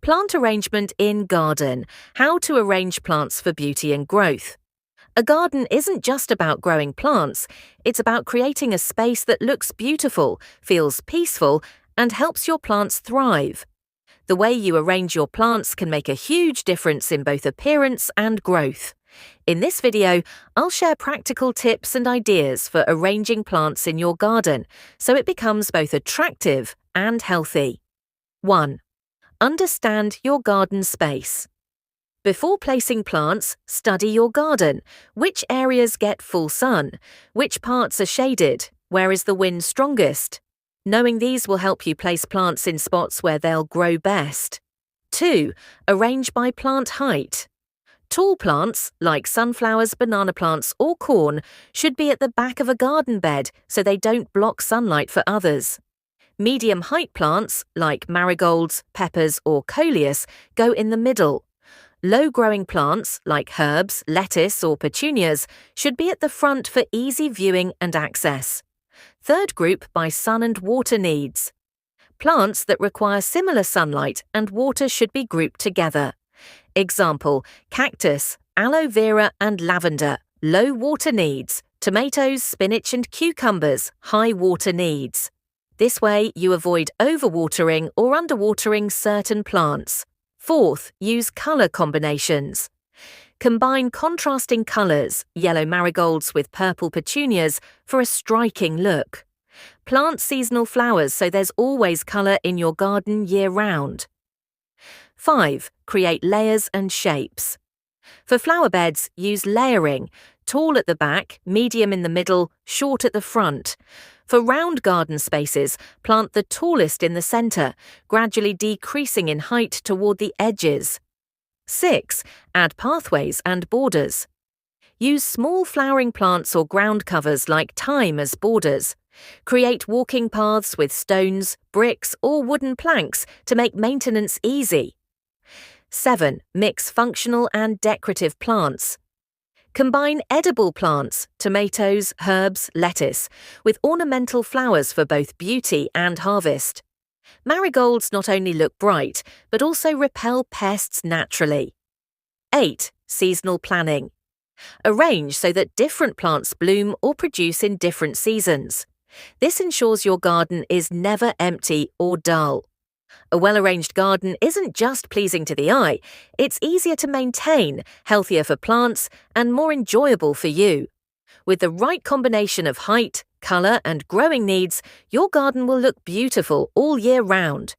Plant arrangement in garden. How to arrange plants for beauty and growth. A garden isn't just about growing plants, it's about creating a space that looks beautiful, feels peaceful, and helps your plants thrive. The way you arrange your plants can make a huge difference in both appearance and growth. In this video, I'll share practical tips and ideas for arranging plants in your garden so it becomes both attractive and healthy. 1. Understand your garden space. Before placing plants, study your garden. Which areas get full sun? Which parts are shaded? Where is the wind strongest? Knowing these will help you place plants in spots where they'll grow best. 2. Arrange by plant height. Tall plants, like sunflowers, banana plants, or corn, should be at the back of a garden bed so they don't block sunlight for others. Medium-height plants, like marigolds, peppers, or coleus, go in the middle. Low-growing plants, like herbs, lettuce, or petunias, should be at the front for easy viewing and access. Third group by sun and water needs. Plants that require similar sunlight and water should be grouped together. Example, cactus, aloe vera, and lavender, low water needs. Tomatoes, spinach, and cucumbers, high water needs. This way, you avoid overwatering or underwatering certain plants. Fourth, use color combinations. Combine contrasting colors, yellow marigolds with purple petunias, for a striking look. Plant seasonal flowers so there's always color in your garden year-round. 5. Create layers and shapes. For flower beds, use layering, tall at the back, medium in the middle, short at the front. For round garden spaces, plant the tallest in the center, gradually decreasing in height toward the edges. 6. Add pathways and borders. Use small flowering plants or ground covers like thyme as borders. Create walking paths with stones, bricks, or wooden planks to make maintenance easy. 7. Mix functional and decorative plants. Combine edible plants, tomatoes, herbs, lettuce, with ornamental flowers for both beauty and harvest. Marigolds not only look bright, but also repel pests naturally. 8. Seasonal planning. Arrange so that different plants bloom or produce in different seasons. This ensures your garden is never empty or dull. A well-arranged garden isn't just pleasing to the eye, it's easier to maintain, healthier for plants, and more enjoyable for you. With the right combination of height, color, and growing needs, your garden will look beautiful all year round.